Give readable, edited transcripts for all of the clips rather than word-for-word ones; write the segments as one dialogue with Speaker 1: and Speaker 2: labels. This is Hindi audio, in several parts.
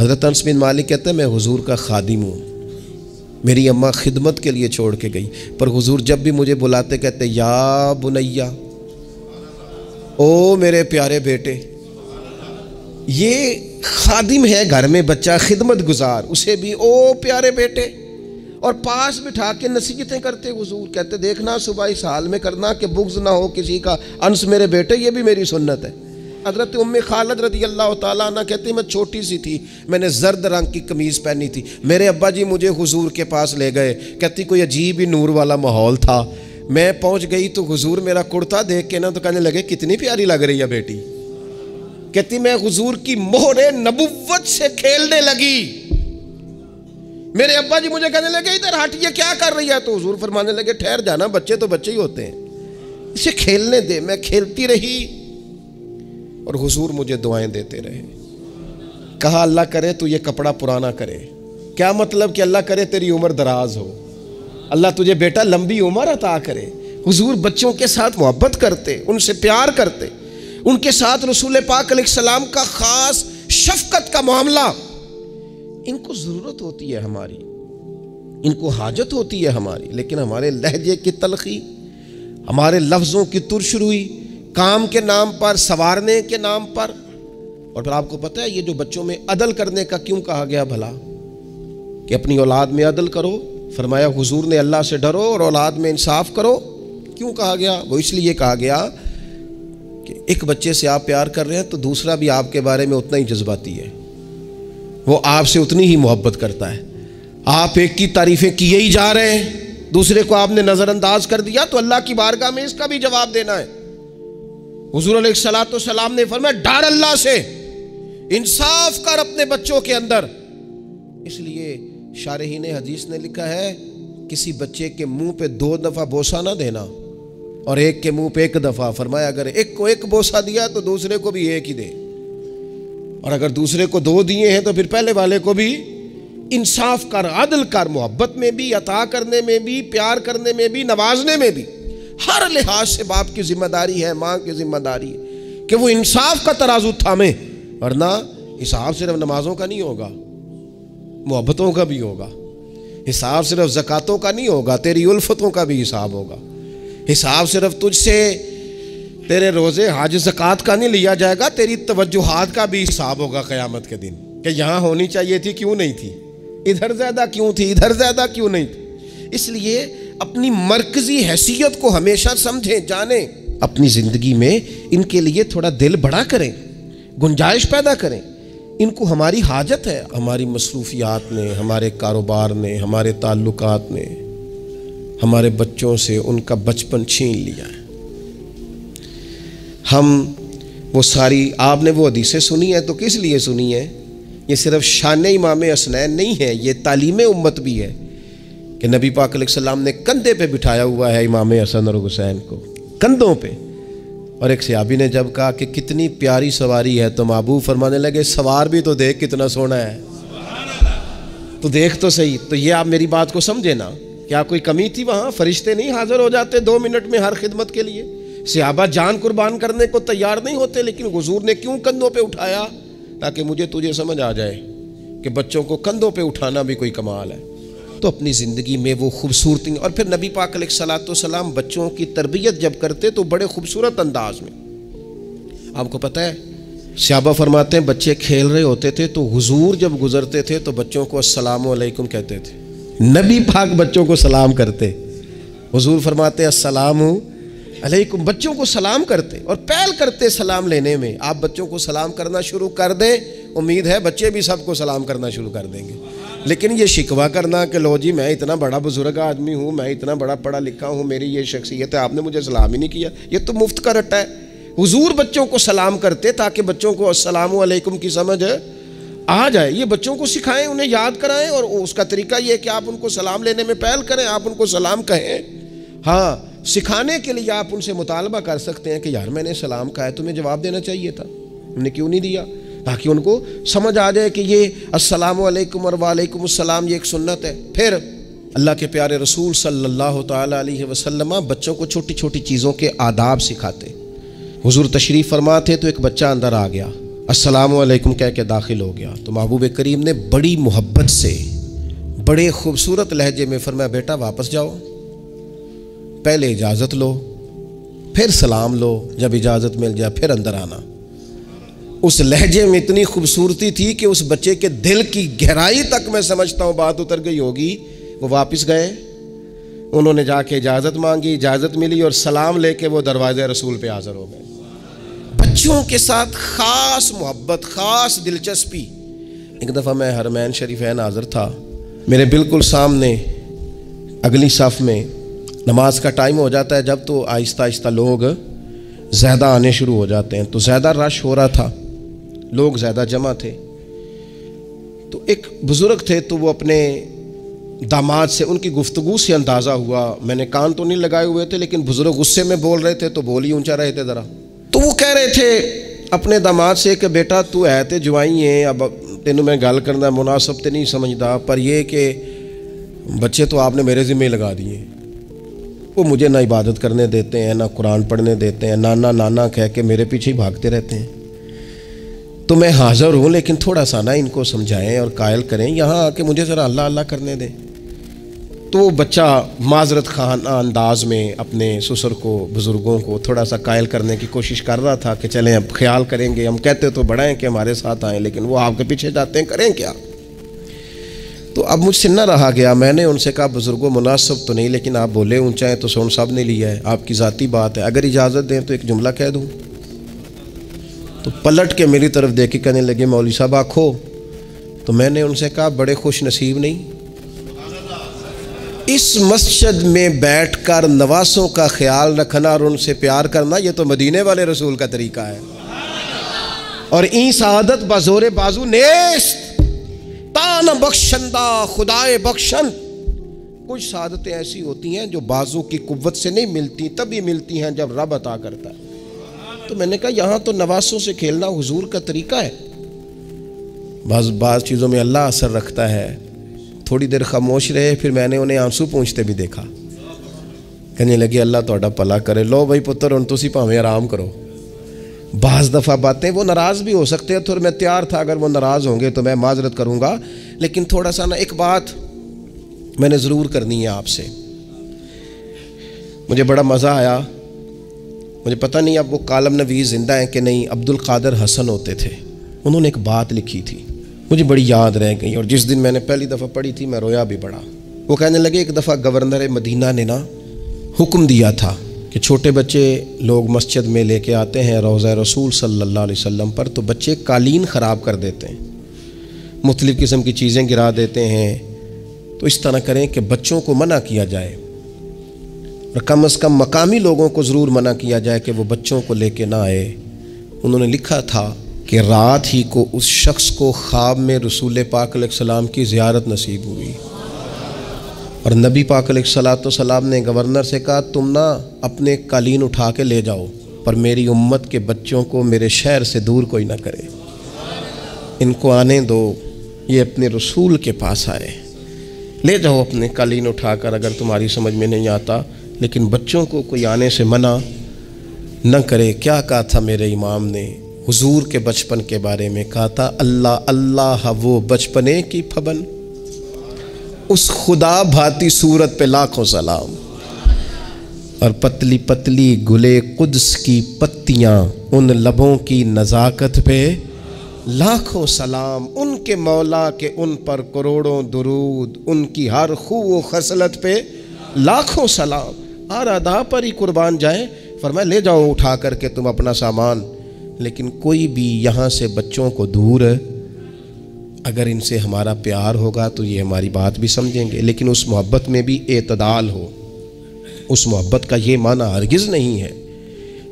Speaker 1: हज़रत अनस बिन मालिक कहते हैं मैं हुजूर का खादिम हूँ, मेरी अम्मा खिदमत के लिए छोड़ के गई, पर हुजूर जब भी मुझे बुलाते कहते या बुनैया, ओ मेरे प्यारे बेटे। ये खादिम है घर में, बच्चा खिदमत गुजार, उसे भी ओ प्यारे बेटे, और पास बिठा के नसीहतें करते। हुजूर कहते देखना सुबह इस हाल में करना कि बुग़्ज़ ना हो किसी का, अंस मेरे बेटे ये भी मेरी सुन्नत है। हज़रत उम्मे खालिद रज़ी अल्लाह ताला अन्हा कहती मैं छोटी सी थी, मैंने जर्द रंग की कमीज़ पहनी थी, मेरे अब्बा जी मुझे हुजूर के पास ले गए। कहती कोई अजीब ही नूर वाला माहौल था, मैं पहुँच गई तो हुजूर मेरा कुर्ता देख के ना तो कहने लगे कितनी प्यारी लग रही है बेटी। कहती मैं हुजूर की मोहरे नबुव्वत से खेलने लगी। मेरे अब्बा जी मुझे कहने लगे इधर हट, ये क्या कर रही है? तो हुजूर फरमाने लगे ठहर जाना, बच्चे तो बच्चे ही होते हैं, इसे खेलने दे। मैं खेलती रही और हुजूर मुझे दुआएं देते रहे। कहा अल्लाह करे तू ये कपड़ा पुराना करे। क्या मतलब कि अल्लाह करे तेरी उम्र दराज हो, अल्लाह तुझे बेटा लंबी उम्र अता करे। हुजूर बच्चों के साथ मोहब्बत करते, उनसे प्यार करते, उनके साथ रसूल पाक अलैहिस्सलाम का खास शफकत का मामला। इनको ज़रूरत होती है हमारी, इनको हाजत होती है हमारी, लेकिन हमारे लहजे की तलखी, हमारे लफ्ज़ों की तुरशरुई, काम के नाम पर, संवारने के नाम पर। और फिर आपको पता है ये जो बच्चों में अदल करने का क्यों कहा गया भला, कि अपनी औलाद में अदल करो। फरमाया हुजूर ने अल्लाह से डरो और औलाद में इंसाफ करो। क्यों कहा गया? वो इसलिए कहा गया कि एक बच्चे से आप प्यार कर रहे हैं तो दूसरा भी आपके बारे में उतना ही जज्बाती है, वो आपसे उतनी ही मोहब्बत करता है। आप एक की तारीफ़ें किए ही जा रहे हैं, दूसरे को आपने नज़रअंदाज कर दिया, तो अल्लाह की बारगाह में इसका भी जवाब देना है। हुजूर अलैहिस्सलाम ने फरमाया डर अल्लाह से, इंसाफ कर अपने बच्चों के अंदर। इसलिए शारहीन हदीस ने लिखा है किसी बच्चे के मुंह पे 2 दफ़ा बोसा ना देना और एक के मुंह पे 1 दफ़ा। फरमाया अगर एक को 1 बोसा दिया तो दूसरे को भी 1 ही दे, और अगर दूसरे को 2 दिए हैं तो फिर पहले वाले को भी इंसाफ कर, अदल कर, मोहब्बत में भी, अता करने में भी, प्यार करने में भी, नवाजने में भी। हर लिहाज से बाप की जिम्मेदारी है, माँ की जिम्मेदारी है कि वो इंसाफ का तराजू थामे, वरना हिसाब सिर्फ नमाजों का नहीं होगा, मोहब्बतों का भी होगा। हिसाब सिर्फ ज़कातों का नहीं होगा, तेरी उल्फतों का भी हिसाब होगा। हिसाब सिर्फ तुझसे तेरे रोज़े हज ज़कात का नहीं लिया जाएगा, तेरी तवज्जुहात का भी हिसाब होगा क़यामत के दिन, कि यहाँ होनी चाहिए थी क्यों नहीं थी, इधर ज़्यादा क्यों थी, इधर ज़्यादा क्यों नहीं थी। इसलिए अपनी मरकज़ी हैसियत को हमेशा समझें, जानें। अपनी ज़िंदगी में इनके लिए थोड़ा दिल बड़ा करें, गुंजाइश पैदा करें। इनको हमारी हाजत है, हमारी मसरूफियात ने, हमारे कारोबार ने, हमारे ताल्लुकात ने हमारे बच्चों से उनका बचपन छीन लिया है। हम वो सारी, आपने वो हदीसें सुनी है तो किस लिए सुनी है? ये सिर्फ शान इमाम हसनैन नहीं है, ये तालीम उम्मत भी है कि नबी पाक अलैहिस्सलाम ने कंधे पे बिठाया हुआ है इमाम हसन और हुसैन को, कंधों पे। और एक सहाबी ने जब कहा कि कितनी प्यारी सवारी है, तो महबूब फरमाने लगे सवार भी तो देख कितना सोना है, तो देख तो सही। तो ये आप मेरी बात को समझे ना, क्या कोई कमी थी वहाँ? फरिश्ते नहीं हाजिर हो जाते 2 मिनट में हर खिदमत के लिए? सहाबा जान कुर्बान करने को तैयार नहीं होते, लेकिन हुजूर ने क्यों कंधों पे उठाया? ताकि मुझे तुझे समझ आ जाए कि बच्चों को कंधों पे उठाना भी कोई कमाल है। तो अपनी ज़िंदगी में वो खूबसूरती, और फिर नबी पाक अलैहिस्सलाम बच्चों की तरबियत जब करते तो बड़े खूबसूरत अंदाज में। आपको पता है सहाबा फरमाते हैं बच्चे खेल रहे होते थे तो हुजूर जब गुजरते थे तो बच्चों को अस्सलामु अलैकुम कहते थे। नबी पाक बच्चों को सलाम करते, हुजूर फरमाते अस्सलामु अलैकुम, बच्चों को सलाम करते और पहल करते सलाम लेने में। आप बच्चों को सलाम करना शुरू कर दें, उम्मीद है बच्चे भी सबको सलाम करना शुरू कर देंगे। लेकिन ये शिकवा करना कि लो जी मैं इतना बड़ा बुजुर्ग आदमी हूँ, मैं इतना बड़ा पढ़ा लिखा हूँ, मेरी ये शख्सियत है, आपने मुझे सलाम ही नहीं किया, ये तो मुफ्त का रट्टा है। हुजूर बच्चों को सलाम करते ताकि बच्चों को अस्सलामु अलैकुम की समझ आ जाए। ये बच्चों को सिखाएं, उन्हें याद कराएं, और उसका तरीका ये है कि आप उनको सलाम लेने में पहल करें, आप उनको सलाम कहें। हाँ, सिखाने के लिए आप उनसे मुतालबा कर सकते हैं कि यार मैंने सलाम कहा है, तुम्हें जवाब देना चाहिए था, हमने क्यों नहीं दिया, ताकि उनको समझ आ जाए कि ये अस्सलामु अलैकुम और वालेकुम अस्सलाम ये एक सुन्नत है। फिर अल्लाह के प्यारे रसूल सल्लल्लाहु ताला अलैहि वसल्लम बच्चों को छोटी छोटी चीज़ों के आदाब सिखाते। हुजूर तशरीफ़ फरमा थे तो एक बच्चा अंदर आ गया, अस्सलामु अलैकुम कह के दाखिल हो गया तो महबूब करीम ने बड़ी मोहब्बत से बड़े खूबसूरत लहजे में फरमाया, बेटा वापस जाओ, पहले इजाज़त लो, फिर सलाम लो, जब इजाज़त मिल जाए फिर अंदर आना। उस लहजे में इतनी खूबसूरती थी कि उस बच्चे के दिल की गहराई तक मैं समझता हूँ बात उतर गई होगी। वो वापस गए, उन्होंने जाके इजाज़त मांगी, इजाज़त मिली और सलाम लेके वो दरवाज़े रसूल पे हाज़िर हो गए। बच्चों के साथ ख़ास मोहब्बत, ख़ास दिलचस्पी। एक दफ़ा मैं हरमैन शरीफैन हाज़िर था, मेरे बिल्कुल सामने अगली सफ़ में नमाज का टाइम हो जाता है जब, तो आहिस्ता आहिस्ता लोग ज़्यादा आने शुरू हो जाते हैं, तो ज़्यादा रश हो रहा था, लोग ज़्यादा जमा थे। तो एक बुज़ुर्ग थे, तो वो अपने दामाद से, उनकी गुफ्तगू से अंदाज़ा हुआ, मैंने कान तो नहीं लगाए हुए थे लेकिन बुज़ुर्ग गुस्से में बोल रहे थे तो बोल ही ऊँचा रहे थे ज़रा। तो वो कह रहे थे अपने दामाद से कि बेटा तू है तो जवाई है, अब तेनू मैं गल करना मुनासब तो नहीं समझदा, पर ये कि बच्चे तो आपने मेरे ज़िम्मे लगा दिए, वो मुझे ना इबादत करने देते हैं, ना कुरान पढ़ने देते हैं, नाना नाना कह के मेरे पीछे ही भागते रहते हैं। तो मैं हाज़िर हूँ, लेकिन थोड़ा सा ना इनको समझाएं और कायल करें, यहाँ आके मुझे ज़रा अल्लाह अल्लाह करने दें। तो वो बच्चा माजरत खाना अंदाज में अपने ससुर को, बुज़ुर्गों को थोड़ा सा कायल करने की कोशिश कर रहा था कि चलें अब ख्याल करेंगे, हम कहते तो बड़ा हैं कि हमारे साथ आएँ, लेकिन वो आपके पीछे जाते हैं, करें क्या। तो अब मुझसे न रहा गया, मैंने उनसे कहा बुज़ुर्गों मुनासिब तो नहीं, लेकिन आप बोले ऊँचा है तो सोन साहब ने लिया है, आपकी ज़ाती बात है, अगर इजाज़त दें तो एक जुमला कह दूँ। तो पलट के मेरी तरफ देख के कहने लगे मौलवी साहब आखो। तो मैंने उनसे कहा बड़े खुश नसीब नहीं, इस मस्जिद में बैठकर नवासों का ख्याल रखना और उनसे प्यार करना, ये तो मदीने वाले रसूल का तरीका है। और ई सादत बज़ोरे बाजू नेस्त तान बख्शंदा खुदाए बख्शन। कुछ सादतें ऐसी होती हैं जो बाजू की कुव्वत से नहीं मिलती, तभी मिलती हैं जब रब अता करता है। तो मैंने कहा यहाँ तो नवासों से खेलना हुजूर का तरीका है। बाज़ चीज़ों में अल्लाह असर रखता है। थोड़ी देर खामोश रहे, फिर मैंने उन्हें आंसू पूंछते भी देखा। कहने लगे अल्लाह तुहाडा भला करे, लो भाई पुत्र हुण तुसीं भावें आराम करो। बाज़ दफ़ा बातें वो नाराज़ भी हो सकते हैं, तो मैं तैयार था अगर वो नाराज़ होंगे तो मैं माजरत करूँगा, लेकिन थोड़ा सा ना एक बात मैंने ज़रूर करनी है आपसे। मुझे बड़ा मज़ा आया, मुझे पता नहीं अब वो कालम नवीस ज़िंदा हैं कि नहीं, अब्दुल कादिर हसन होते थे, उन्होंने एक बात लिखी थी, मुझे बड़ी याद रह गई, और जिस दिन मैंने पहली दफ़ा पढ़ी थी मैं रोया भी बड़ा। वो कहने लगे एक दफ़ा गवर्नर मदीना ने ना हुक्म दिया था कि छोटे बच्चे लोग मस्जिद में लेके आते हैं रोज़ा रसूल सल्लल्लाहु अलैहि वसल्लम पर, तो बच्चे कालीन ख़राब कर देते हैं, मुख्तलिफ़ किस्म की चीज़ें गिरा देते हैं। तो इस तरह करें कि बच्चों को मना किया जाए, और कम से कम मकामी लोगों को ज़रूर मना किया जाए कि वो बच्चों को लेके ना आए। उन्होंने लिखा था कि रात ही को उस शख्स को ख्वाब में रसूल पाक अलैहिस्सलाम की ज़ियारत नसीब हुई, और नबी पाक अलैहिस्सलाम ने गवर्नर से कहा तुम ना अपने कालीन उठा के ले जाओ, पर मेरी उम्मत के बच्चों को मेरे शहर से दूर कोई ना करे, इनको आने दो, ये अपने रसूल के पास आए, ले जाओ अपने कालीन उठाकर, अगर तुम्हारी समझ में नहीं आता, लेकिन बच्चों को कोई आने से मना न करे। क्या कहा था मेरे इमाम ने हुजूर के बचपन के बारे में? कहा था अल्लाह अल्लाह वो बचपने की फबन, उस खुदा भाती सूरत पे लाखों सलाम, और पतली पतली गुले कुद्स की पत्तियां, उन लबों की नज़ाकत पे लाखों सलाम, उनके मौला के उन पर करोड़ों दुरूद, उनकी हर खूब खसलत पे लाखों सलाम, हर अदा पर ही कुर्बान जाए। फरमाया ले जाओ उठा करके तुम अपना सामान, लेकिन कोई भी यहाँ से बच्चों को दूर, अगर इनसे हमारा प्यार होगा तो ये हमारी बात भी समझेंगे, लेकिन उस मोहब्बत में भी एतदाल हो। उस मोहब्बत का ये माना हरगिज़ नहीं है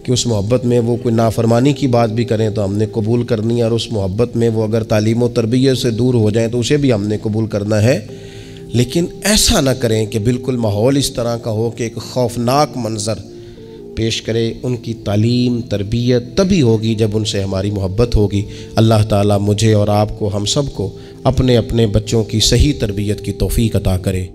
Speaker 1: कि उस मोहब्बत में वो कोई नाफरमानी की बात भी करें तो हमने कबूल करनी है, और उस मोहब्बत में वो अगर तालीम व तरबियत से दूर हो जाएं तो उसे भी हमने कबूल करना है। लेकिन ऐसा ना करें कि बिल्कुल माहौल इस तरह का हो कि एक खौफनाक मंज़र पेश करे। उनकी तालीम तरबियत तभी होगी जब उनसे हमारी मोहब्बत होगी। अल्लाह ताला मुझे और आपको, हम सब को अपने अपने बच्चों की सही तरबियत की तौफ़ीक अता करे।